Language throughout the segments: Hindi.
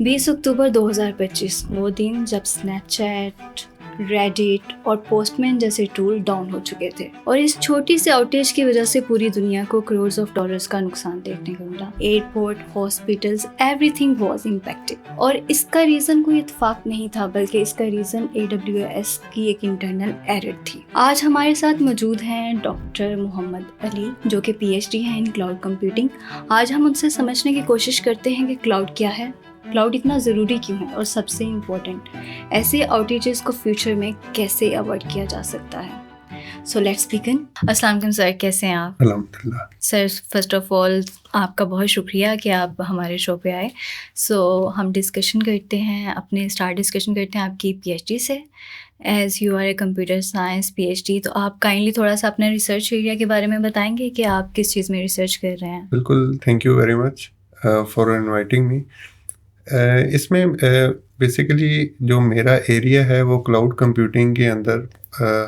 20 अक्टूबर 2025 वो दिन जब स्नैपचैट, रेडिट और पोस्टमैन जैसे टूल डाउन हो चुके थे और इस छोटी सी आउटेज की वजह से पूरी दुनिया को करोड़ ऑफ डॉलर्स का नुकसान देखने को मिला। Airport, hospitals, everything was impacted और इसका रीजन कोई इत्तेफाक नहीं था, बल्कि इसका रीजन AWS की एक इंटरनल एरर थी। आज हमारे साथ मौजूद हैं डॉक्टर मोहम्मद अली, जो कि PhD हैं इन क्लाउड कंप्यूटिंग। आज हम उनसे समझने की कोशिश करते हैं कि क्लाउड क्या है, क्लाउड इतना ज़रूरी क्यों है और सबसे इम्पोर्टेंट, ऐसे आउटेजेस को फ्यूचर में कैसे अवॉइड किया जा सकता है। So let's begin. अस्सलाम वालेकुम सर, कैसे हैं आप? अल्हम्दुलिल्लाह। सर, फर्स्ट ऑफ ऑल आपका बहुत शुक्रिया कि आप हमारे शो पे आए। हम डिस्कशन करते हैं आपकी PhD से। As you are a computer science PhD, तो आप काइंडली थोड़ा सा अपने रिसर्च एरिया के बारे में बताएंगे कि आप किस चीज़ में रिसर्च कर रहे हैं? बिल्कुल, thank you very much for inviting me. इसमें बेसिकली जो मेरा एरिया है वो क्लाउड कंप्यूटिंग के अंदर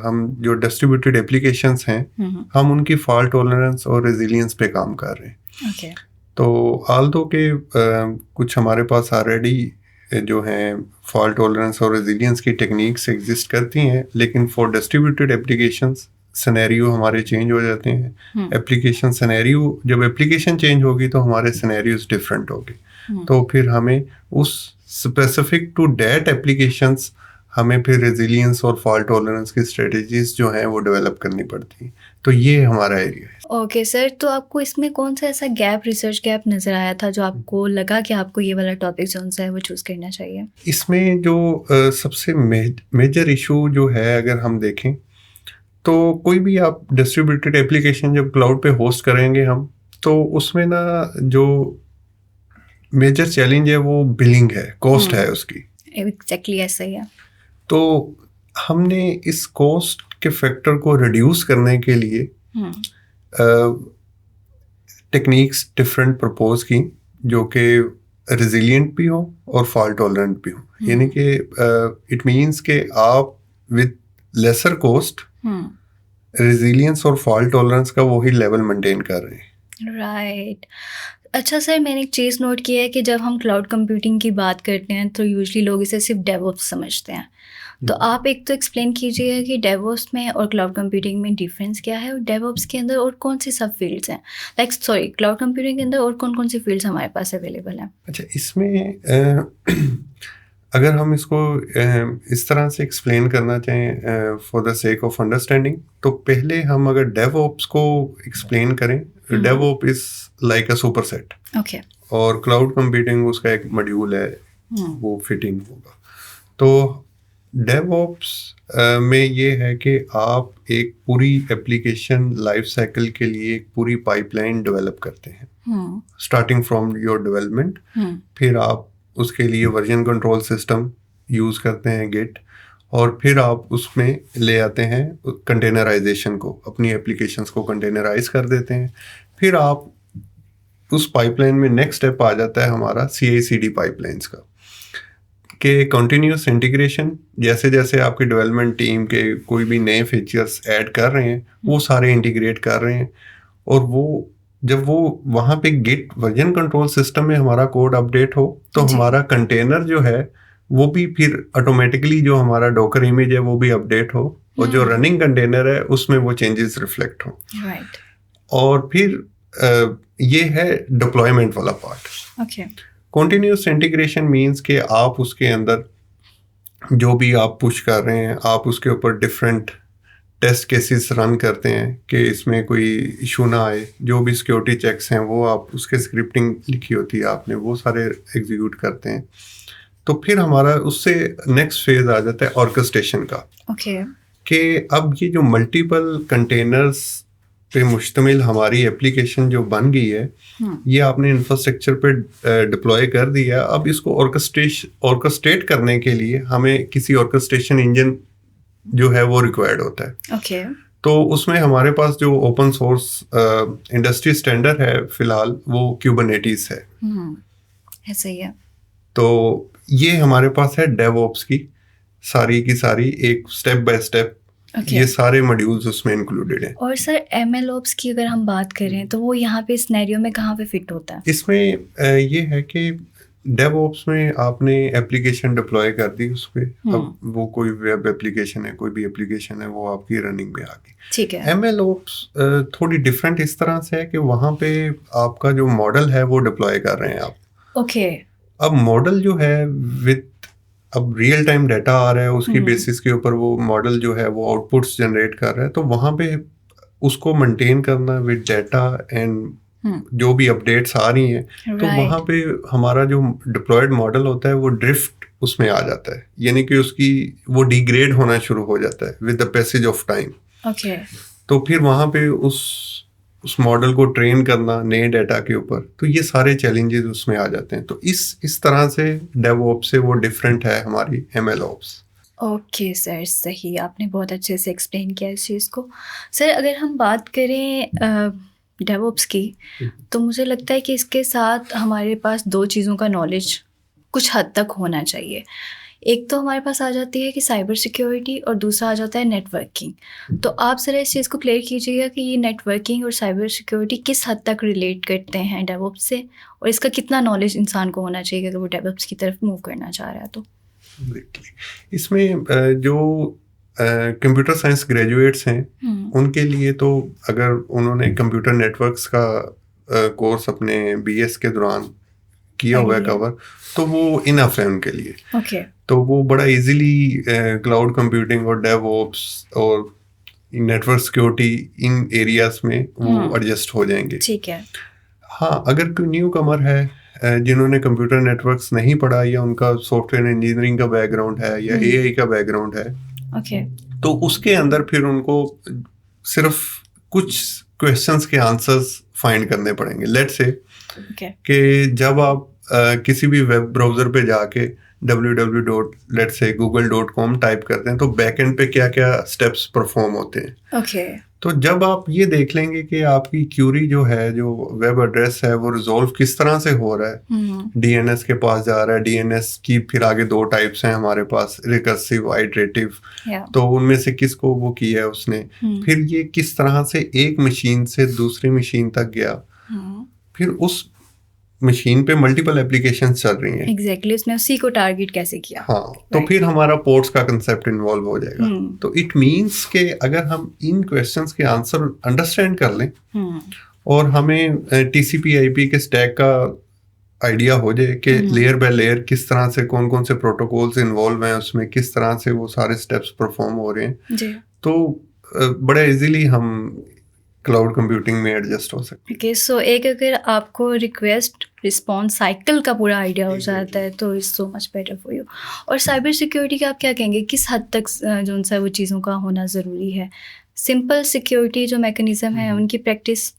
हम जो डिस्ट्रीब्यूटेड एप्लीकेशंस हैं हम उनकी फॉल्ट टॉलरेंस और रेजिलियंस पे काम कर रहे हैं। Okay. तो आल्दो के कुछ हमारे पास ऑलरेडी जो हैं फॉल्ट टॉलरेंस और रेजिलियंस की टेक्निक्स एग्जिस्ट करती हैं, लेकिन फॉर डिस्ट्रीब्यूटेड एप्लीकेशंस सिनेरियो हमारे चेंज हो जाते हैं। एप्लीकेशन सिनेरियो, जब एप्लीकेशन चेंज होगी तो हमारे सिनेरियोज डिफरेंट होंगे, तो फिर हमें उस स्पेसिफिक टू डेट एप्लीकेशंस हमें फिर रेजिलियंस और फॉल्ट टॉलरेंस की स्ट्रेटजीज जो हैं वो डेवलप करनी पड़ती हैं। तो ये हमारा एरिया है। ओके सर, तो आपको इसमें कौन सा ऐसा रिसर्च गैप नज़र आया था जो आपको लगा कि आपको ये वाला टॉपिक जो है वो चूज़ करना चाहिए? इसमें जो सबसे मेजर इशू जो है, अगर हम देखें तो कोई भी आप डिस्ट्रीब्यूटेड एप्लीकेशन जब क्लाउड पे होस्ट करेंगे हम, तो उसमें ना जो मेजर चैलेंज है वो बिलिंग है, कॉस्ट है उसकी। एग्जैक्टली ऐसा ही है। तो हमने इस कॉस्ट के फैक्टर को रिड्यूस करने के लिए टेक्निक्स डिफरेंट प्रपोज की, जो कि रेजिलिएंट भी हो और फॉल्ट टॉलरेंट भी हो। यानी कि इट मीन्स कि आप विद लेसर कॉस्ट रेजिलियंस और फॉल्ट टॉलरेंस का वही लेवल मेंटेन कर रहे हैं। राइट। अच्छा सर, मैंने एक चीज़ नोट किया है कि जब हम क्लाउड कंप्यूटिंग की बात करते हैं तो यूजुअली लोग इसे सिर्फ डेवऑप्स समझते हैं। तो आप एक तो एक्सप्लेन कीजिएगा कि डेवऑप्स में और क्लाउड कंप्यूटिंग में डिफरेंस क्या है, और डेवऑप्स के अंदर और कौन सी सब फील्ड्स हैं, क्लाउड कंप्यूटिंग के अंदर और कौन कौन सी फील्ड्स हमारे पास अवेलेबल हैं? अच्छा, इसमें अगर हम इसको इस तरह से एक्सप्लेन करना चाहें for the sake of understanding, तो पहले हम अगर डेवऑप्स को एक्सप्लेन करें, DevOp is like a superset. Okay. और क्लाउड कंप्यूटिंग उसका एक मॉड्यूल है, वो फिटिंग होगा। तो डेवऑप्स में ये है कि आप एक पूरी एप्लीकेशन लाइफ साइकिल के लिए एक पूरी पाइपलाइन डेवलप करते हैं, स्टार्टिंग फ्रॉम योर डेवलपमेंट। फिर आप उसके लिए वर्जन कंट्रोल सिस्टम यूज़ करते हैं, गिट, और फिर आप उसमें ले आते हैं कंटेनराइजेशन को, अपनी एप्लीकेशंस को कंटेनराइज कर देते हैं। फिर आप उस पाइपलाइन में नेक्स्ट स्टेप आ जाता है हमारा CI/CD पाइपलाइंस का, कि कंटिन्यूस इंटीग्रेशन। जैसे जैसे आपकी डेवलपमेंट टीम के कोई भी नए फीचर्स ऐड कर रहे हैं, वो सारे इंटीग्रेट कर रहे हैं, और वो जब वो वहाँ पे गिट वर्जन कंट्रोल सिस्टम में हमारा कोड अपडेट हो, तो हमारा कंटेनर जो है वो भी फिर ऑटोमेटिकली जो हमारा डॉकर इमेज है वो भी अपडेट हो, और जो रनिंग कंटेनर है उसमें वो चेंजेस रिफ्लेक्ट हो। राइट। और फिर ये है डिप्लॉयमेंट वाला part. Okay. Continuous integration means कि आप उसके अंदर जो भी आप पुश कर रहे हैं, आप उसके ऊपर डिफरेंट टेस्ट केसेस रन करते हैं कि इसमें कोई इशू ना आए। जो भी सिक्योरिटी चेक्स हैं वो आप उसके स्क्रिप्टिंग लिखी होती है आपने, वो सारे एग्जीक्यूट करते हैं। तो फिर हमारा उससे नेक्स्ट फेज आ जाता है ऑर्केस्ट्रेशन का। ओके। कि अब ये जो मल्टीपल कंटेनर्स पे मुश्तमिल हमारी एप्लीकेशन जो बन गई है, ये आपने इंफ्रास्ट्रक्चर पे डिप्लॉय कर दिया। अब इसको ऑर्केस्ट्रेट करने के लिए हमें किसी ऑर्केस्ट्रेशन इंजन जो है वो रिक्वायर्ड होता है। ओके। तो उसमें हमारे पास जो ओपन सोर्स इंडस्ट्री स्टैंडर्ड है फिलहाल, वो क्यूबरनेटिस है। ऐसा ही है। तो ये हमारे पास है डेवऑप्स की सारी एक स्टेप बाय स्टेप ये सारे मॉड्यूल्स उसमें इंक्लूडेड हैं। और सर MLOps की अगर हम बात करें तो वो यहाँ पे सिनेरियो में कहाँ पे फिट होता है? इसमें ये है कि डेवऑप्स में आपने एप्लीकेशन डिप्लॉय कर दी उस पे, हम्म। अब वो कोई वेब एप्लीकेशन है, कोई भी एप्लीकेशन है, वो आपकी रनिंग में आ गई। ठीक है। एमएल ओप्स थोड़ी डिफरेंट इस तरह से है कि वहाँ पे आपका जो मॉडल है वो डिप्लॉय कर रहे हैं आप। ओके। अब मॉडल जो है विद अब रियल टाइम डाटा आ रहा है, उसकी बेसिस के ऊपर वो मॉडल जो है वो आउटपुट्स जनरेट कर रहा है, तो वहाँ पे उसको मेंटेन करना विद डाटा एंड जो भी अपडेट्स आ रही हैं, तो वहाँ पे हमारा जो डिप्लॉयड मॉडल होता है वो ड्रिफ्ट उसमें आ जाता है, यानी कि उसकी वो डिग्रेड होना शुरू हो जाता है with the passage of time. Okay. तो फिर वहाँ पे उस मॉडल को ट्रेन करना नए डाटा के ऊपर, तो ये सारे चैलेंजेस उसमें आ जाते हैं। तो इस तरह से डेवऑप्स से वो डिफरेंट है हमारी एमएल ऑप्स। ओके सर, सही, आपने बहुत अच्छे से एक्सप्लेन किया इस चीज़ को। सर अगर हम बात करें डेवऑप्स की, तो मुझे लगता है कि इसके साथ हमारे पास दो चीज़ों का नॉलेज कुछ हद तक होना चाहिए। एक तो हमारे पास आ जाती है कि साइबर सिक्योरिटी, और दूसरा आ जाता है नेटवर्किंग। तो आप ज़रा इस चीज़ को क्लियर कीजिएगा कि ये नेटवर्किंग और साइबर सिक्योरिटी किस हद तक रिलेट करते हैं डेवऑप्स से, और इसका कितना नॉलेज इंसान को होना चाहिए अगर वो डेवऑप्स की तरफ मूव करना चाह रहा है तो। इसमें जो कंप्यूटर साइंस ग्रेजुएट्स हैं उनके लिए तो अगर उन्होंने कंप्यूटर नेटवर्क्स का कोर्स अपने बीएस के दौरान किया हुआ है कवर, तो वो इनफ है उनके लिए। ओके। तो वो बड़ा इजीली क्लाउड कंप्यूटिंग और डेवऑप्स और नेटवर्क सिक्योरिटी इन एरियाज में वो एडजस्ट हो जाएंगे। ठीक है। हाँ, अगर कोई न्यू कमर है जिन्होंने कंप्यूटर नेटवर्क्स नहीं पढ़ा, या उनका सॉफ्टवेयर इंजीनियरिंग का बैकग्राउंड है या एआई का बैकग्राउंड है, ओके, तो उसके अंदर फिर उनको सिर्फ कुछ क्वेश्चंस के आंसर्स फाइंड करने पड़ेंगे। लेट्स से कि जब आप किसी भी वेब ब्राउजर पे जाके www.google.com टाइप करते हैं, तो बैकएंड पे क्या क्या स्टेप्स परफॉर्म होते हैं। ओके। तो जब आप ये देख लेंगे कि आपकी क्यूरी जो है, जो वेब एड्रेस है, वो रिजॉल्व किस तरह से हो रहा है, डीएनएस के पास जा रहा है, डीएनएस की फिर आगे दो टाइप्स हैं हमारे पास, रिकर्सिव, आइटरेटिव, तो उनमें से किसको वो किया है उसने, फिर ये किस तरह से एक मशीन से दूसरी मशीन तक गया, फिर उस मशीन पे मल्टीपल एप्लीकेशंस चल रही हैं। एग्जैक्टली, उसने उसी को टारगेट कैसे किया। हाँ, तो फिर हमारा पोर्ट्स का कंसेप्ट इन्वॉल्व हो जाएगा। तो इट मींस के अगर हम इन क्वेश्चंस के आंसर अंडरस्टैंड कर लें और हमें टीसीपी/आईपी के स्टैक का आइडिया हो जाए कि लेयर बाय लेयर किस तरह से कौन कौन से प्रोटोकॉल्स इन्वॉल्व हैं उसमें, किस तरह से वो सारे स्टेप्स परफॉर्म हो रहे हैं, तो बड़ा इजीली हम क्लाउड कंप्यूटिंग में एडजस्ट हो सकते हैं। ओके, सो एक अगर आपको रिक्वेस्ट रिस्पॉन्स साइकिल का पूरा आइडिया हो जाता है तो it's so much better for you. और साइबर सिक्योरिटी का आप क्या कहेंगे, किस हद तक जो सा वो चीज़ों का होना ज़रूरी है? सिंपल सिक्योरिटी जो मैकेनिज़्म है उनकी प्रैक्टिस,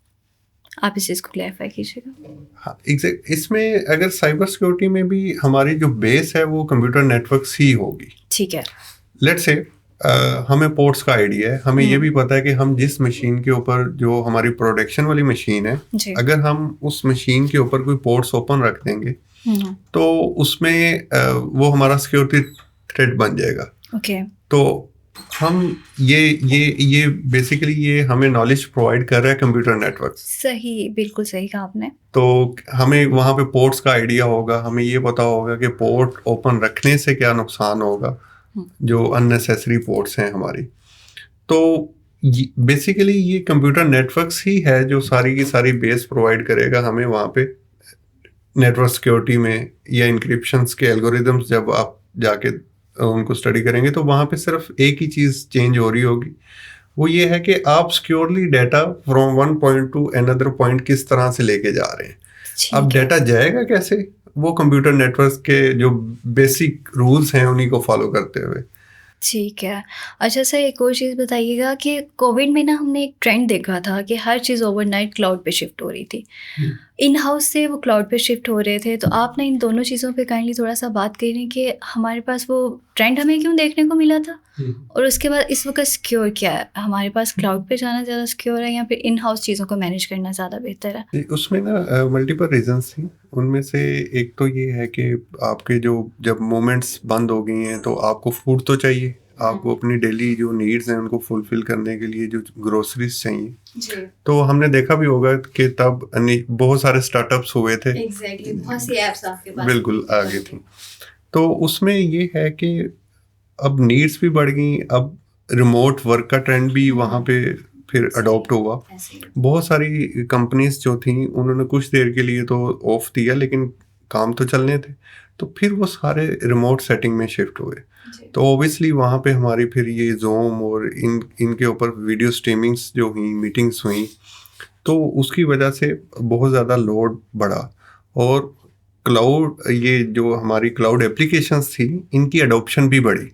आप इस चीज़ को क्लैरिफाई कीजिएगा। हाँ, एग्जैक्ट। इसमें अगर साइबर सिक्योरिटी में भी हमारी जो बेस है वो कंप्यूटर नेटवर्क्स ही होगी। ठीक है। लेट्स से हमें पोर्ट्स का आइडिया है, हमें ये भी पता है कि हम जिस मशीन के ऊपर, जो हमारी प्रोडक्शन वाली मशीन है, अगर हम उस मशीन के ऊपर कोई पोर्ट्स ओपन रख देंगे तो उसमें वो हमारा सिक्योरिटी थ्रेट बन जाएगा। ओके। तो हम ये बेसिकली ये हमें नॉलेज प्रोवाइड कर रहा है कंप्यूटर नेटवर्क। सही, बिल्कुल सही कहा आपने। तो हमें वहाँ पे पोर्ट्स का आइडिया होगा, हमें ये पता होगा कि पोर्ट ओपन रखने से क्या नुकसान होगा, जो अननेसेसरी पोर्ट्स हैं हमारी। तो बेसिकली ये कंप्यूटर नेटवर्क्स ही है जो सारी की सारी बेस प्रोवाइड करेगा हमें वहाँ पे नेटवर्क सिक्योरिटी में, या इंक्रिप्शंस के एल्गोरिदम्स जब आप जाके उनको स्टडी करेंगे तो वहाँ पे सिर्फ एक ही चीज़ चेंज हो रही होगी, वो ये है कि आप securely data from one point two another point किस तरह से लेके जा रहे हैं। अब डाटा जाएगा कैसे, वो कंप्यूटर नेटवर्क के जो बेसिक रूल्स हैं उन्हीं को फॉलो करते हुए। ठीक है। अच्छा सर, एक और चीज़ बताइएगा कि कोविड में ना हमने एक ट्रेंड देखा था कि हर चीज़ ओवरनाइट क्लाउड पे शिफ्ट हो रही थी, इन हाउस से वो क्लाउड पे शिफ्ट हो रहे थे। तो आप ना इन दोनों चीज़ों पे काइंडली थोड़ा सा बात करें कि हमारे पास वो ट्रेंड हमें क्यों देखने को मिला था, और उसके बाद इस वक्त सिक्योर क्या है, हमारे पास क्लाउड पे जाना ज़्यादा सिक्योर है या फिर इन हाउस चीज़ों को मैनेज करना ज़्यादा बेहतर है? उसमें ना मल्टीपल रीजंस थी। उनमें से एक तो ये है कि आपके जो जब मूवमेंट्स बंद हो गई हैं तो आपको फूड तो चाहिए, आपको अपनी डेली जो नीड्स हैं उनको फुलफिल करने के लिए जो ग्रोसरीज चाहिए, जी तो हमने देखा भी होगा कि तब बहुत सारे स्टार्टअप्स हुए थे। एग्जैक्टली, बहुत सी एप्स आपके पास बिल्कुल आगे थी। तो उसमें ये है कि अब नीड्स भी बढ़ गई, अब रिमोट वर्क का ट्रेंड भी वहाँ पे फिर अडॉप्ट हुआ। ऐसे ही। बहुत सारी कंपनीज जो थी उन्होंने कुछ देर के लिए तो ऑफ दिया, लेकिन काम तो चलने थे, तो फिर वो सारे रिमोट सेटिंग में शिफ्ट हुए। जी। तो ओबियसली वहाँ पे हमारी फिर ये ज़ूम और इनके ऊपर वीडियो स्ट्रीमिंग्स जो हुई, मीटिंग्स हुई, तो उसकी वजह से बहुत ज़्यादा लोड बढ़ा। और क्लाउड, ये जो हमारी क्लाउड एप्लीकेशंस थी, इनकी अडॉप्शन भी बढ़ी।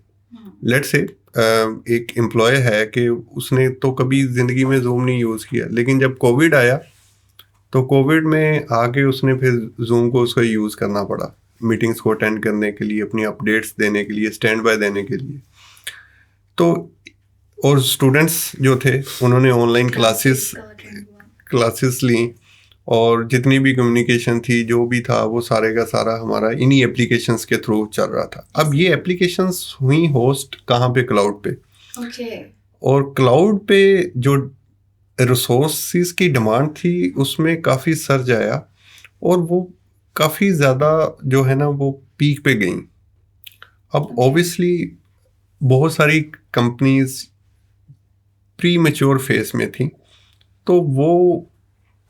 लेट्स से एक एम्प्लॉय है कि उसने तो कभी ज़िंदगी में जूम नहीं यूज़ किया, लेकिन जब कोविड आया तो कोविड में आके उसने फिर जूम को उसको यूज़ करना पड़ा, मीटिंग्स को अटेंड करने के लिए, अपनी अपडेट्स देने के लिए, स्टैंड बाय देने के लिए। तो और स्टूडेंट्स जो थे उन्होंने ऑनलाइन क्लासेस ली, और जितनी भी कम्युनिकेशन थी, जो भी था, वो सारे का सारा हमारा इन्हीं एप्लीकेशंस के थ्रू चल रहा था। अब ये एप्लीकेशंस हुई होस्ट कहाँ पे? क्लाउड पे। और क्लाउड पे जो रिसोर्सेज की डिमांड थी उसमें काफ़ी सर्ज आया, और वो काफ़ी ज़्यादा जो है ना वो पीक पे गई। अब ऑब्वियसली बहुत सारी कंपनीज प्री मैच्योर फेस में थी, तो वो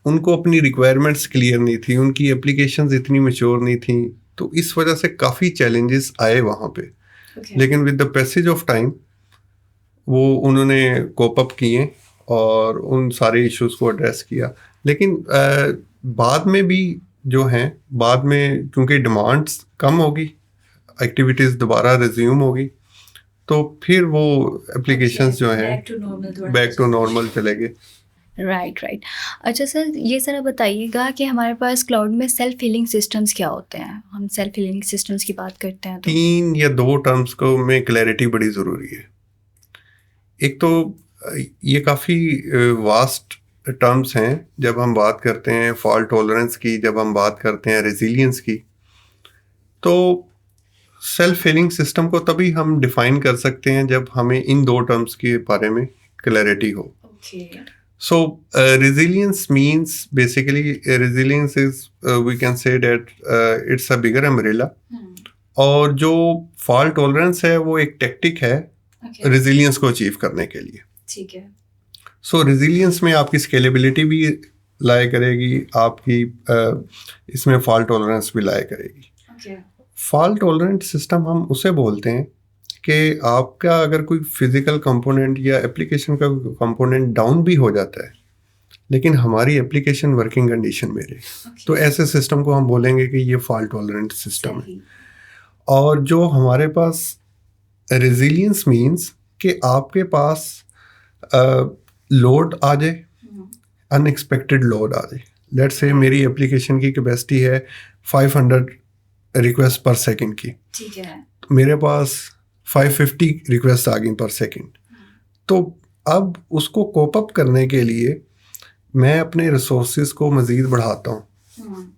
उनको अपनी रिक्वायरमेंट्स क्लियर नहीं थी, उनकी एप्लीकेशंस इतनी मैच्योर नहीं थी, तो इस वजह से काफ़ी चैलेंजेस आए वहाँ पे। लेकिन with the passage of time वो उन्होंने कोप अप किए और उन सारे इश्यूज को एड्रेस किया। लेकिन बाद में भी जो हैं, बाद में क्योंकि डिमांड्स कम होगी, एक्टिविटीज़ दोबारा रिज्यूम होगी, तो फिर वो एप्लीकेशंस जो हैं बैक टू नॉर्मल चले गए। राइट। अच्छा सर, ये ज़रा बताइएगा कि हमारे पास क्लाउड में सेल्फ हीलिंग सिस्टम्स क्या होते हैं? हम सेल्फ हीलिंग सिस्टम्स की बात करते हैं तो 3 या 2 टर्म्स को में क्लैरिटी बड़ी ज़रूरी है। एक तो ये काफ़ी वास्ट टर्म्स हैं। जब हम बात करते हैं फॉल्ट टॉलरेंस की, जब हम बात करते हैं रेजिलियंस की, तो सेल्फ हीलिंग सिस्टम को तभी हम डिफाइन कर सकते हैं जब हमें इन 2 टर्म्स के बारे में क्लैरिटी हो। So resilience means basically resilience is we can say that it's a bigger umbrella. और जो फॉल्ट टॉलरेंस है वो एक टेक्टिक है रेजिलियंस को अचीव करने के लिए। ठीक है। सो रेजिलियंस में आपकी स्केलेबिलिटी भी लाया करेगी, आपकी इसमें फॉल्ट टॉलरेंस भी लाया करेगी। फॉल्ट टॉलरेंट सिस्टम हम उसे बोलते हैं कि आपका अगर कोई फिजिकल कंपोनेंट या एप्लीकेशन का कंपोनेंट डाउन भी हो जाता है, लेकिन हमारी एप्लीकेशन वर्किंग कंडीशन में रहे, तो ऐसे सिस्टम को हम बोलेंगे कि ये फॉल्ट टॉलरेंट सिस्टम है। और जो हमारे पास रेजिलियंस मींस कि आपके पास लोड आ जाए, अनएक्सपेक्टेड लोड आ जाए। लेट्स से मेरी एप्लीकेशन की कैपेसिटी है 500 रिक्वेस्ट पर सेकंड की, ठीक है, तो मेरे पास 550 रिक्वेस्ट आ गई पर सेकंड। तो अब उसको कोप अप करने के लिए मैं अपने रिसोर्सेज को मज़ीद बढ़ाता हूँ।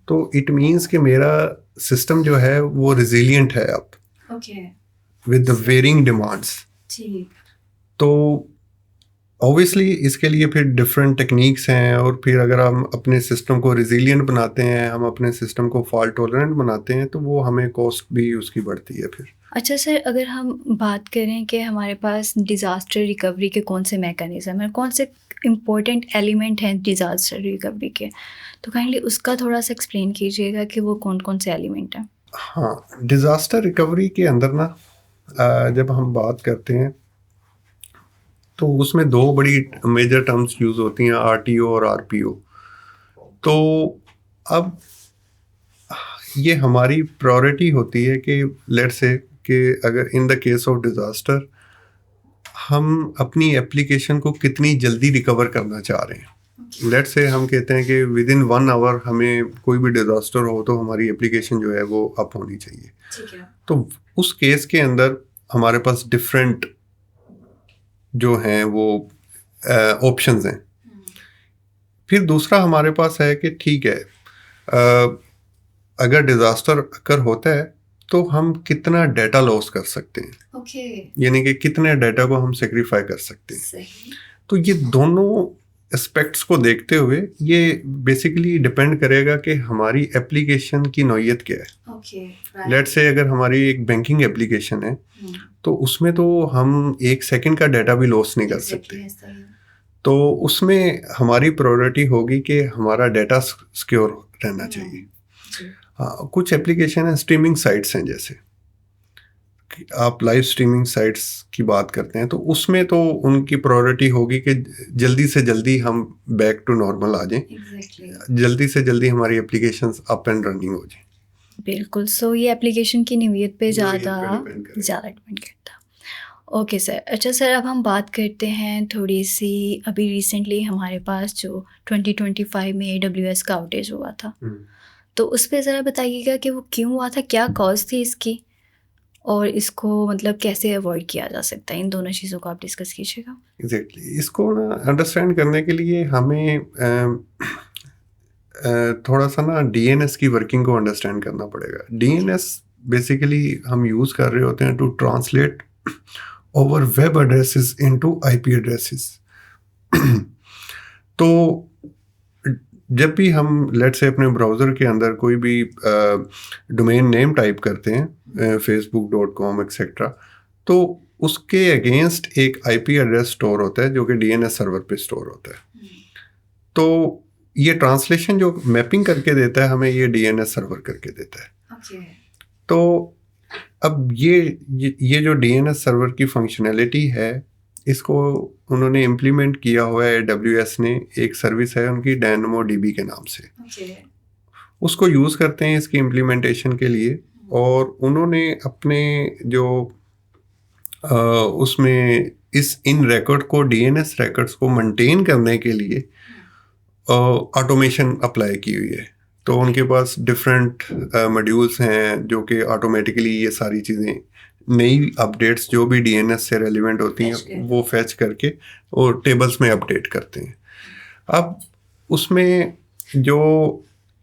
तो इट मीन्स कि मेरा सिस्टम जो है वो रेजिलिएंट है अब विद द वेरिंग डिमांड्स। तो ऑब्वियसली इसके लिए फिर डिफरेंट टेक्निक्स हैं, और फिर अगर हम अपने सिस्टम को रेजिलिएंट बनाते हैं, हम अपने सिस्टम को फॉल्ट टॉलरेंट बनाते हैं, तो वो हमें कॉस्ट भी उसकी बढ़ती है फिर। अच्छा सर, अगर हम बात करें कि हमारे पास डिज़ास्टर रिकवरी के कौन से मैकेनिज़्म हैं, कौन से इम्पोर्टेंट एलिमेंट हैं डिज़ास्टर रिकवरी के, तो काइंडली उसका थोड़ा सा एक्सप्लेन कीजिएगा कि वो कौन कौन से एलिमेंट हैं। हाँ, डिज़ास्टर रिकवरी के अंदर ना जब हम बात करते हैं तो उसमें 2 बड़ी मेजर टर्म्स यूज़ होती हैं, आरटीओ और आरपीओ। तो अब ये हमारी प्रायोरिटी होती है कि लेट्स से कि अगर in the case of disaster हम अपनी एप्लीकेशन को कितनी जल्दी रिकवर करना चाह रहे हैं। लेट्स से हम कहते हैं कि विद इन 1 आवर हमें कोई भी डिज़ास्टर हो तो हमारी एप्लीकेशन जो है वो अप होनी चाहिए। ठीक है। तो उस केस के अंदर हमारे पास डिफरेंट जो हैं वो ऑप्शंस हैं। फिर दूसरा हमारे पास है कि ठीक है, अगर डिज़ास्टर अगर होता है तो हम कितना डाटा लॉस कर सकते हैं, ओके, यानी कि कितने डाटा को हम सेक्रीफाई कर सकते हैं। सही, तो ये दोनों एस्पेक्ट्स को देखते हुए ये बेसिकली डिपेंड करेगा कि हमारी एप्लीकेशन की नौइयत क्या है। ओके, लेट्स से अगर हमारी एक बैंकिंग एप्लीकेशन है तो उसमें तो हम 1 सेकंड का डाटा भी लॉस नहीं कर सकते। तो उसमें हमारी प्रायोरिटी होगी कि हमारा डाटा सिक्योर रहना चाहिए। हाँ, कुछ एप्लीकेशन है, स्ट्रीमिंग साइट्स हैं, जैसे कि आप लाइव स्ट्रीमिंग साइट्स की बात करते हैं तो उसमें तो उनकी प्रायोरिटी होगी कि जल्दी से जल्दी हम बैक टू नॉर्मल आ जाएं, जल्दी से जल्दी हमारी एप्लीकेशंस अप एंड रनिंग हो जाएं। बिल्कुल, सो ये एप्लीकेशन की नौइयत पे ज़्यादा ज़्यादा डिपेंड करता। ओके सर, अच्छा सर, अब हम बात करते हैं थोड़ी सी, अभी रिसेंटली हमारे पास जो 2025 में AWS का आउटेज हुआ था, तो उस पे ज़रा बताइएगा कि वो क्यों हुआ था, क्या कॉज थी इसकी, और इसको मतलब कैसे अवॉइड किया जा सकता है। इन दोनों चीज़ों को आप डिस्कस कीजिएगा। एग्जैक्टली, इसको ना अंडरस्टैंड करने के लिए हमें थोड़ा सा ना DNS की वर्किंग को अंडरस्टैंड करना पड़ेगा। DNS बेसिकली हम यूज़ कर रहे होते हैं to translate over web addresses into IP addresses. तो जब भी हम लेट्स से अपने ब्राउज़र के अंदर कोई भी डोमेन नेम टाइप करते हैं, facebook.com एक्सेट्रा, तो उसके अगेंस्ट एक IP एड्रेस स्टोर होता है जो कि DNS सर्वर पे स्टोर होता है। तो ये ट्रांसलेशन जो मैपिंग करके देता है हमें, ये DNS सर्वर करके देता है। तो अब ये जो DNS सर्वर की फंक्शनैलिटी है, इसको उन्होंने इम्प्लीमेंट किया हुआ है AWS ने। एक सर्विस है उनकी DynamoDB के नाम से, उसको यूज़ करते हैं इसकी इम्प्लीमेंटेशन के लिए। और उन्होंने अपने जो उसमें इन रिकॉर्ड को, DNS रिकॉर्ड्स को मेंटेन करने के लिए ऑटोमेशन अप्लाई की हुई है। तो उनके पास डिफरेंट मॉड्यूल्स हैं जो कि ऑटोमेटिकली ये सारी चीज़ें, नई अपडेट्स जो भी DNS से रेलिवेंट होती हैं वो फैच करके और टेबल्स में अपडेट करते हैं। अब उसमें जो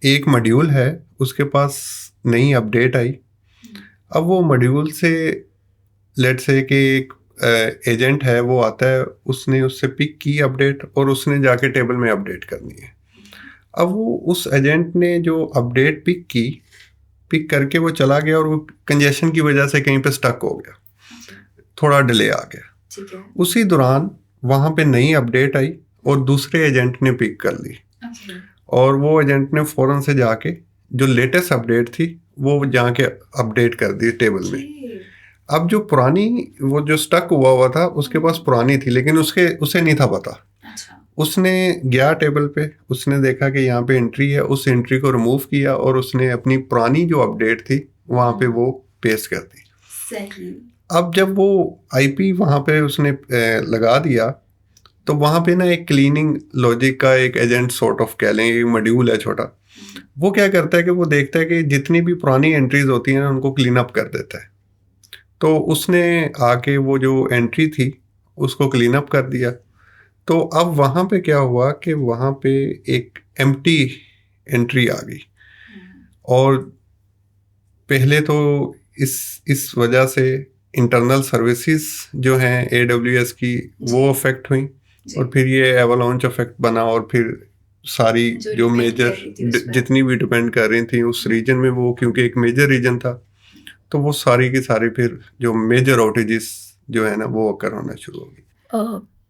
एक मॉड्यूल है उसके पास नई अपडेट आई, अब वो मॉड्यूल से लेट्स से कि एक एजेंट है, वो आता है, उसने उससे पिक की अपडेट और उसने जाके टेबल में अपडेट करनी है। अब वो उस एजेंट ने जो अपडेट पिक करके वो चला गया और वो कंजेशन की वजह से कहीं पे स्टक हो गया, थोड़ा डिले आ गया। उसी दौरान वहाँ पे नई अपडेट आई और दूसरे एजेंट ने पिक कर ली, और वो एजेंट ने फ़ौरन से जाके जो लेटेस्ट अपडेट थी वो जाके अपडेट कर दी टेबल में। अब जो पुरानी, वो जो स्टक हुआ था उसके पास पुरानी थी, लेकिन उसे नहीं था पता। उसने गया टेबल पे, उसने देखा कि यहाँ पे एंट्री है, उस एंट्री को रिमूव किया और उसने अपनी पुरानी जो अपडेट थी वहाँ पे वो पेस्ट कर दी। सही। अब जब वो IP वहाँ पे उसने लगा दिया, तो वहाँ पे ना एक क्लीनिंग लॉजिक का एक एजेंट सॉर्ट ऑफ कह लें, एक मॉड्यूल है छोटा, वो क्या करता है कि वो देखता है कि जितनी भी पुरानी एंट्रीज होती हैं उनको क्लीन अप कर देता है। तो उसने आके वो जो एंट्री थी उसको क्लीन अप कर दिया। तो अब वहाँ पे क्या हुआ कि वहाँ पे एक एम्प्टी एंट्री आ गई, और पहले तो इस वजह से इंटरनल सर्विसेज जो हैं AWS की वो अफेक्ट हुई, और फिर ये एवलांच इफेक्ट बना, और फिर सारी जो मेजर जितनी भी डिपेंड कर रही थी उस रीजन में, वो क्योंकि एक मेजर रीजन था, तो वो सारी की सारी फिर जो मेजर आउटेजेस जो है ना वो अकर होना शुरू हो गई।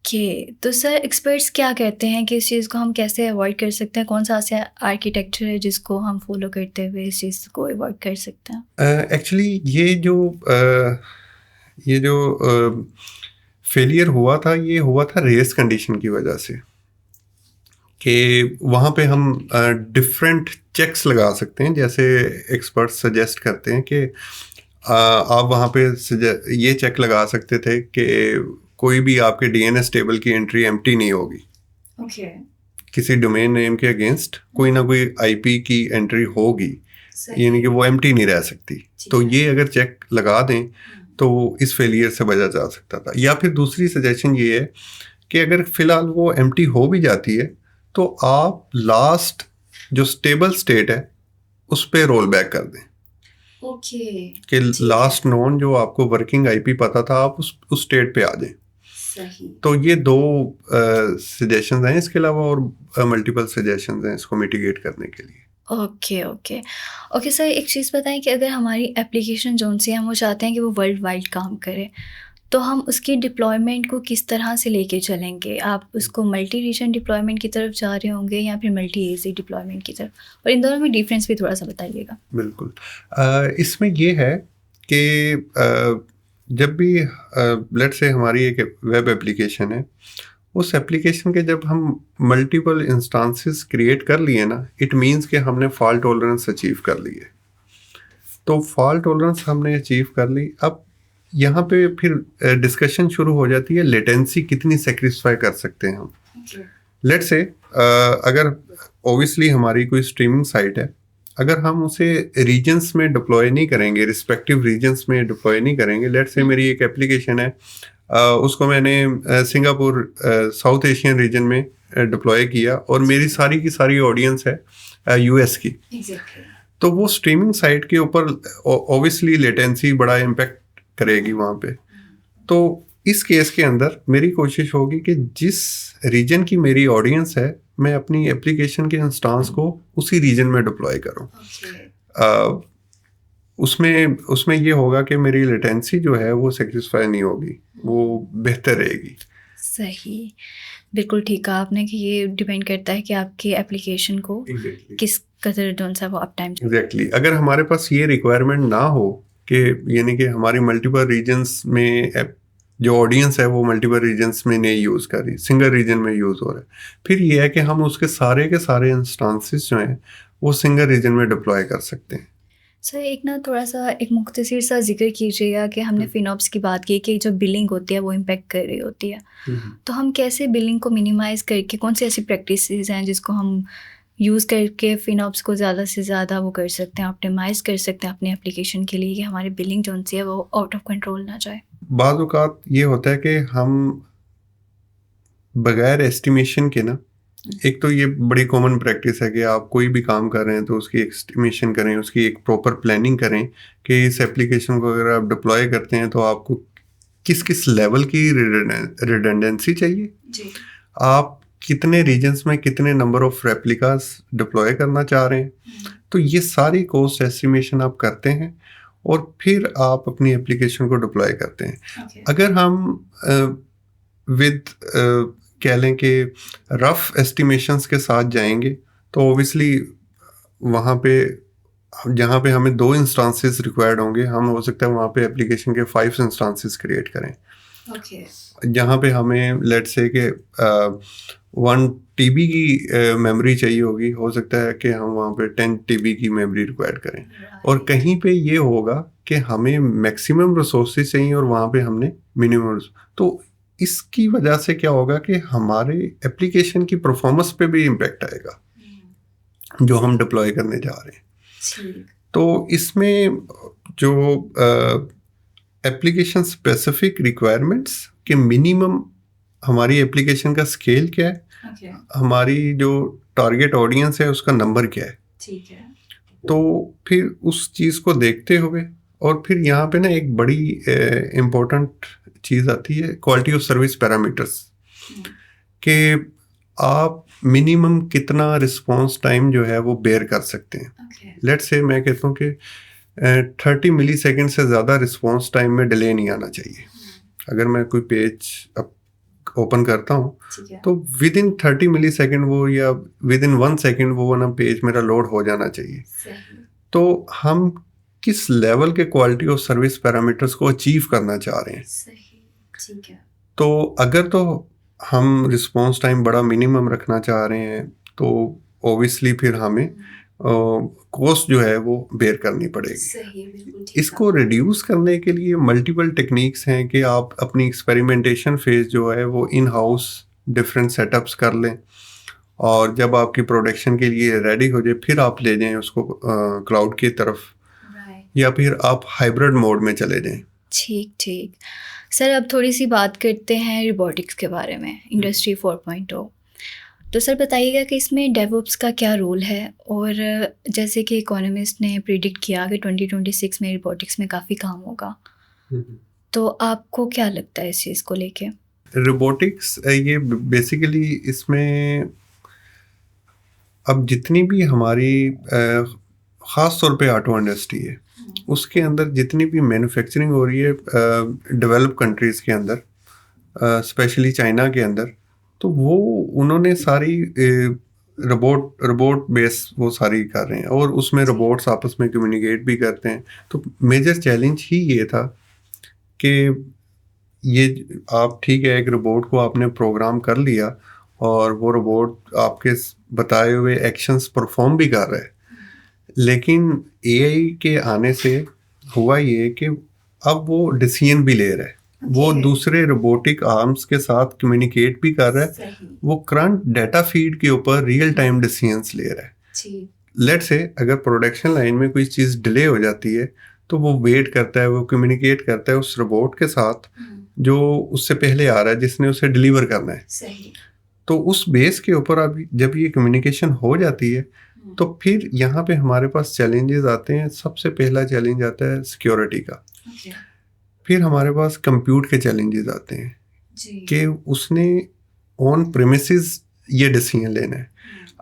ओके, तो सर एक्सपर्ट्स क्या कहते हैं कि इस चीज़ को हम कैसे अवॉइड कर सकते हैं? कौन सा ऐसा आर्किटेक्चर है जिसको हम फॉलो करते हुए इस चीज़ को अवॉइड कर सकते हैं? एक्चुअली ये जो फेलियर हुआ था, ये हुआ था रेस कंडीशन की वजह से, कि वहाँ पे हम डिफरेंट चेक्स लगा सकते हैं। जैसे एक्सपर्ट्स सजेस्ट करते हैं कि आप वहाँ पे ये चेक लगा सकते थे कि कोई भी आपके DNS टेबल की एंट्री एम्प्टी नहीं होगी। किसी डोमेन नेम के अगेंस्ट कोई ना कोई IP की एंट्री होगी, यानी कि वो एम्प्टी नहीं रह सकती। तो ये अगर चेक लगा दें तो इस फेलियर से बचा जा सकता था। या फिर दूसरी सजेशन ये है कि अगर फ़िलहाल वो एम्प्टी हो भी जाती है तो आप लास्ट जो स्टेबल स्टेट है उस पर रोल बैक कर दें। ओके, कि ठीक है। लास्ट नोन जो आपको वर्किंग आईपी पता था आप उस स्टेट पे आ जाएं। सही। तो ये दो सजेशंस हैं, इसके अलावा और मल्टीपल सजेशंस हैं इसको मिटिगेट करने के लिए। Okay, okay. ओके सर, एक चीज़ बताएँ कि अगर हमारी एप्लीकेशन जो-सी है हम वो चाहते हैं कि वो वर्ल्ड वाइड काम करे, तो हम उसकी डिप्लॉयमेंट को किस तरह से लेके चलेंगे? आप उसको मल्टी रीजन डिप्लॉयमेंट की तरफ जा रहे होंगे या फिर मल्टी एज़ी डिप्लॉयमेंट की तरफ? और इन दोनों में डिफरेंस भी थोड़ा-सा बताइएगा। बिल्कुल। इसमें ये है कि जब भी लेट्स से हमारी एक वेब एप्लीकेशन है, उस एप्लीकेशन के जब हम मल्टीपल इंस्टांसेस क्रिएट कर लिए ना, इट मीन्स कि हमने फॉल्ट टॉलरेंस अचीव कर ली है। तो फॉल्ट टॉलरेंस हमने अचीव कर ली। अब यहाँ पे फिर डिस्कशन शुरू हो जाती है, लेटेंसी कितनी सेक्रीफाई कर सकते हैं हम। लेट्स से अगर ऑब्वियसली हमारी कोई स्ट्रीमिंग साइट है, अगर हम उसे रीजन्स में डिप्लॉय नहीं करेंगे, रिस्पेक्टिव रीजन्स में डिप्लॉय नहीं करेंगे, लेट्स से मेरी एक एप्लीकेशन है, उसको मैंने सिंगापुर साउथ एशियन रीजन में डिप्लॉय किया और मेरी सारी की सारी ऑडियंस है यूएस की। तो वो स्ट्रीमिंग साइट के ऊपर ऑब्वियसली लेटेंसी बड़ा इम्पेक्ट करेगी वहाँ पे। तो इस केस के अंदर मेरी कोशिश होगी कि जिस रीजन की मेरी ऑडियंस है, मैं अपनी एप्लीकेशन के इंस्टांस को उसी रीजन में डिप्लॉय करूँ। उसमें ये होगा कि मेरी लेटेंसी जो है वो सेटिस्फाई नहीं होगी, वो बेहतर रहेगी। सही, बिल्कुल ठीक कहा आपने कि ये डिपेंड करता है कि आपकी एप्लीकेशन को किस कदर जो-सा वो अप टाइम। एग्जैक्टली। अगर हमारे पास ये रिक्वायरमेंट ना हो कि यानी कि हमारी मल्टीपल रीजन्स में जो ऑडियंस है वो मल्टीपल रीजन्स में नहीं यूज़ कर रही, सिंगल रीजन में यूज़ हो रहा है, फिर ये है कि हम उसके सारे के सारे इंस्टांसेस जो हैं वो सिंगल रीजन में डिप्लॉय कर सकते हैं। सर एक ना थोड़ा-सा एक मुख्तसर सा ज़िक्र कीजिएगा कि हमने फिनॉप्स की बात की कि जो बिलिंग होती है वो इम्पेक्ट कर रही होती है। तो हम कैसे बिलिंग को मिनिमाइज़ करके कौन सी ऐसी प्रैक्टिसेस हैं जिसको हम यूज़ करके फिनॉप्स को ज़्यादा से ज़्यादा वो कर सकते हैं, ऑप्टिमाइज़ कर सकते हैं अपनी एप्लीकेशन के लिए कि हमारी बिलिंग जो-सी है वो आउट ऑफ कंट्रोल ना जाए? बाज़ औक़ात ये होता है कि हम बगैर एस्टिमेशन के ना, एक तो ये बड़ी कॉमन प्रैक्टिस है कि आप कोई भी काम कर रहे हैं तो उसकी एस्टिमेशन करें, उसकी एक प्रॉपर प्लानिंग करें कि इस एप्लीकेशन को अगर आप डिप्लॉय करते हैं तो आपको किस किस लेवल की रिडंडेंसी चाहिए, जी। आप कितने रीजन्स में कितने नंबर ऑफ रेप्लिकास डिप्लॉय करना चाह रहे हैं। तो ये सारी कॉस्ट एस्टिमेशन आप करते हैं और फिर आप अपनी एप्लीकेशन को डिप्लॉय करते हैं। अगर हम विद कह लें कि रफ एस्टिमेशंस के साथ जाएंगे तो ऑब्वियसली वहाँ पे जहाँ पे हमें 2 इंस्टांसेस रिक्वायर्ड होंगे, हम हो सकता है वहाँ पे एप्लीकेशन के 5 इंस्टांसेस क्रिएट करें। जहाँ पे हमें लेट्स से कि 1 TB की मेमोरी चाहिए होगी, हो सकता है कि हम वहाँ पे 10 TB की मेमोरी रिक्वायर्ड करें। और कहीं पे ये होगा कि हमें मैक्सिमम रिसोर्सेज चाहिए और वहाँ पे हमने मिनिमम। तो इसकी वजह से क्या होगा कि हमारे एप्लीकेशन की परफॉर्मेंस पे भी इम्पेक्ट आएगा जो हम डिप्लॉय करने जा रहे हैं। तो इसमें जो एप्लीकेशन स्पेसिफिक रिक्वायरमेंट्स के मिनिमम हमारी एप्लीकेशन का स्केल क्या है, हमारी जो टारगेट ऑडियंस है उसका नंबर क्या है, ठीक है। तो फिर उस चीज़ को देखते हुए और फिर यहाँ पे ना एक बड़ी इम्पोर्टेंट चीज़ आती है, क्वालिटी ऑफ सर्विस पैरामीटर्स, कि आप मिनिमम कितना रिस्पॉन्स टाइम जो है वो बेयर कर सकते हैं। लेट्स से मैं कहता हूँ कि 30 मिली सेकेंड से ज़्यादा रिस्पॉन्स टाइम में डिले नहीं आना चाहिए। अगर मैं कोई पेज ओपन करता हूँ तो विद इन 30 मिली सेकेंड वो या विद इन 1 सेकेंड वो ना पेज मेरा लोड हो जाना चाहिए। तो हम किस लेवल के क्वालिटी ऑफ सर्विस पैरामीटर्स को अचीव करना चाह रहे हैं। ठीक है। तो अगर तो हम रिस्पॉन्स टाइम बड़ा मिनिमम रखना चाह रहे हैं तो ऑब्वियसली फिर हमें कॉस्ट जो है वो बेयर करनी पड़ेगी। इसको रिड्यूस करने के लिए मल्टीपल टेक्निक्स हैं कि आप अपनी एक्सपेरिमेंटेशन फेज जो है वो इन हाउस डिफरेंट सेटअप्स कर लें और जब आपकी प्रोडक्शन के लिए रेडी हो जाए फिर आप ले जाएं उसको क्लाउड की तरफ, या फिर आप हाइब्रिड मोड में चले जाएं। ठीक। सर अब थोड़ी सी बात करते हैं रोबोटिक्स के बारे में, इंडस्ट्री 4.0। तो सर बताइएगा कि इसमें डेवऑप्स का क्या रोल है, और जैसे कि इकोनॉमिस्ट ने प्रिडिक्ट किया कि 2026 में रोबोटिक्स में काफ़ी काम होगा, तो आपको क्या लगता है इस चीज़ को लेके? रोबोटिक्स ये बेसिकली इसमें अब जितनी भी हमारी ख़ास तौर पे ऑटो इंडस्ट्री है, उसके अंदर जितनी भी मैन्युफैक्चरिंग हो रही है डेवलप कंट्रीज़ के अंदर, स्पेशली चाइना के अंदर, तो वो उन्होंने सारी रोबोट बेस वो सारी कर रहे हैं, और उसमें रोबोट्स आपस में कम्युनिकेट भी करते हैं। तो मेजर चैलेंज ही ये था कि ये आप ठीक है, एक रोबोट को आपने प्रोग्राम कर लिया और वो रोबोट आपके बताए हुए एक्शंस परफॉर्म भी कर रहा है, लेकिन एआई के आने से हुआ ये कि अब वो डिसीजन भी ले रहा है, वो दूसरे रोबोटिक आर्म्स के साथ कम्युनिकेट भी कर रहा है, वो करंट डाटा फीड के ऊपर रियल टाइम डिसीजंस ले रहा है। लेट्स से अगर प्रोडक्शन लाइन में कोई चीज़ डिले हो जाती है तो वो वेट करता है, वो कम्युनिकेट करता है उस रोबोट के साथ जो उससे पहले आ रहा है, जिसने उसे डिलीवर करना है। सही। तो उस बेस के ऊपर अब जब ये कम्युनिकेशन हो जाती है तो फिर यहाँ पे हमारे पास चैलेंजेस आते हैं। सबसे पहला चैलेंज आता है सिक्योरिटी का, फिर हमारे पास कंप्यूट के चैलेंजेस आते हैं कि उसने ऑन प्रेमिसेस ये डिसीजन लेना है।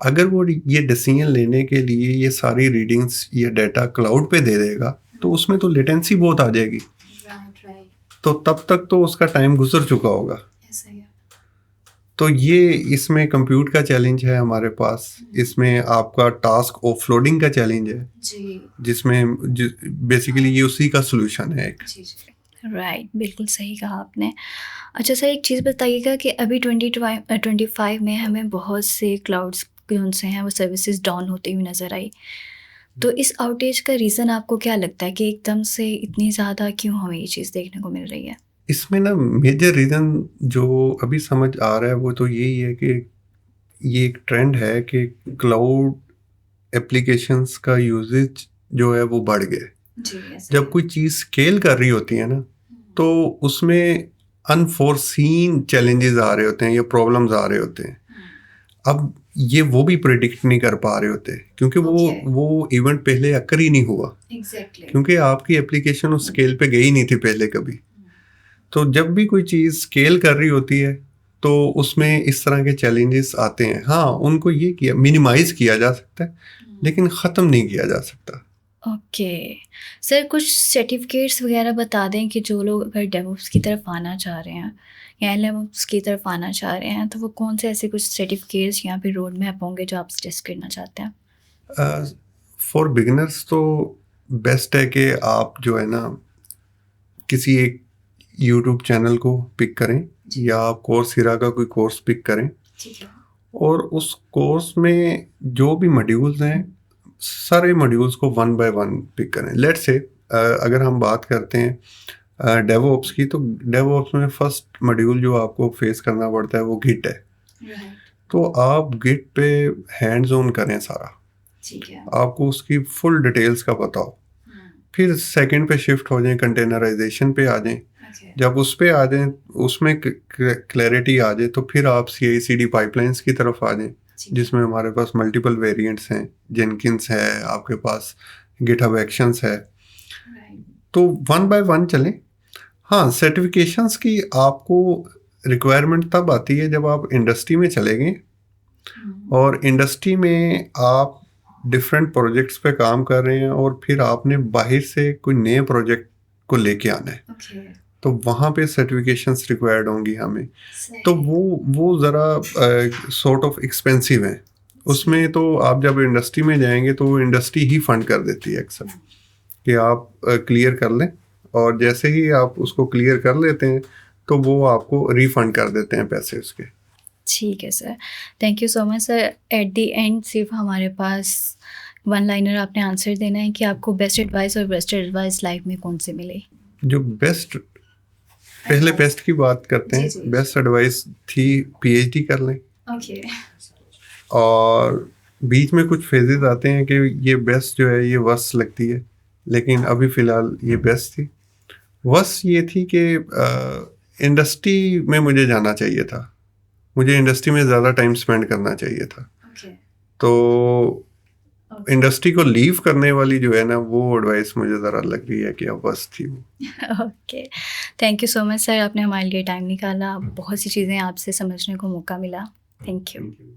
अगर वो ये डिसीजन लेने के लिए ये सारी रीडिंग्स, ये डाटा क्लाउड पे दे देगा तो उसमें तो लेटेंसी बहुत आ जाएगी, तो तब तक तो उसका टाइम गुजर चुका होगा। तो ये इसमें कंप्यूट का चैलेंज है हमारे पास। इसमें आपका टास्क ऑफलोडिंग का चैलेंज है जिसमें बेसिकली ये उसी का सोल्यूशन है एक। राइट, बिल्कुल सही कहा आपने। अच्छा सर, एक चीज़ बताइएगा कि अभी 2025 में हमें बहुत से क्लाउड्स कौन से हैं वो सर्विसेज डाउन होती हुई नज़र आई, तो इस आउटेज का रीज़न आपको क्या लगता है कि एकदम से इतनी ज़्यादा क्यों हमें ये चीज़ देखने को मिल रही है? इसमें ना मेजर रीज़न जो अभी समझ आ रहा है वो तो यही है कि ये एक ट्रेंड है कि क्लाउड एप्लीकेशंस का यूजेज जो है वो बढ़ गया। जब कोई चीज़ स्केल कर रही होती है ना तो उसमें अनफोर्सीन चैलेंजेस आ रहे होते हैं या प्रॉब्लम्स आ रहे होते हैं। अब ये वो भी प्रेडिक्ट नहीं कर पा रहे होते क्योंकि वो इवेंट पहले अकर ही नहीं हुआ। क्योंकि आपकी एप्लीकेशन उस स्केल पे गई नहीं थी पहले कभी। तो जब भी कोई चीज़ स्केल कर रही होती है तो उसमें इस तरह के चैलेंजेस आते हैं। हाँ, उनको ये किया मिनिमाइज किया जा सकता है लेकिन ख़त्म नहीं किया जा सकता। ओके सर, कुछ सर्टिफिकेट्स वगैरह बता दें कि जो लोग अगर डेवऑप्स की तरफ आना चाह रहे हैं या एलएमओप्स की तरफ आना चाह रहे हैं तो वो कौन से ऐसे कुछ सर्टिफिकेट्स यहाँ पे रोड मैप होंगे जो आप सजेस्ट करना चाहते हैं? फॉर बिगिनर्स तो बेस्ट है कि आप जो है ना किसी एक यूट्यूब चैनल को पिक करें या आप कोर्सेरा का कोई कोर्स पिक करें और उस कोर्स में जो भी मॉड्यूल्स हैं सारे मॉड्यूल्स को 1 बाय 1 पिक करें। लेट्स से अगर हम बात करते हैं डेवऑप्स की, तो डेवऑप्स में फर्स्ट मॉड्यूल जो आपको फेस करना पड़ता है वो गिट है। तो आप गिट पे हैंड्स ऑन करें सारा, आपको उसकी फुल डिटेल्स का पता हो। फिर सेकंड पे शिफ्ट हो जाएं, कंटेनराइजेशन पे आ जाएं। जब उस पे आ जाएं, उसमें क्लैरिटी आ जाए तो फिर आप CI/CD पाइपलाइंस की तरफ आ जाएं जिसमें हमारे पास मल्टीपल वेरिएंट्स हैं। जेनकिंस है, आपके पास गिटहब एक्शंस है। तो 1 बाय 1 चलें। हाँ, सर्टिफिकेशंस की आपको रिक्वायरमेंट तब आती है जब आप इंडस्ट्री में चले गए और इंडस्ट्री में आप डिफरेंट प्रोजेक्ट्स पे काम कर रहे हैं और फिर आपने बाहर से कोई नए प्रोजेक्ट को लेके आना है। तो वहाँ पे सर्टिफिकेशंस रिक्वायर्ड होंगी हमें। तो वो ज़रा सॉर्ट ऑफ एक्सपेंसिव है। उसमें तो आप जब इंडस्ट्री में जाएंगे तो वो इंडस्ट्री ही फंड कर देती है अक्सर कि आप क्लियर कर लें, और जैसे ही आप उसको क्लियर कर लेते हैं तो वो आपको रिफंड कर देते हैं पैसे उसके। ठीक है sir, thank you so much sir. At the and सिर्फ हमारे पास वन लाइनर आपने आंसर देना है कि आपको बेस्ट एडवाइस और बेस्ट एडवाइस लाइफ में कौन से मिले? जो बेस्ट, पहले बेस्ट की बात करते हैं। बेस्ट एडवाइस थी PhD कर लें। और बीच में कुछ फेजेस आते हैं कि ये बेस्ट जो है ये वर्स्ट लगती है, लेकिन अभी फ़िलहाल ये बेस्ट थी। वर्स्ट ये थी कि इंडस्ट्री में मुझे जाना चाहिए था मुझे इंडस्ट्री में ज़्यादा टाइम स्पेंड करना चाहिए था। ओके तो इंडस्ट्री को लीव करने वाली जो है ना, वो एडवाइस मुझे ज़रा लग रही है कि अब बस थी वो। Okay thank you so much sir, आपने हमारे लिए टाइम निकाला, बहुत सी चीज़ें आपसे समझने को मौका मिला। Thank you. Thank you.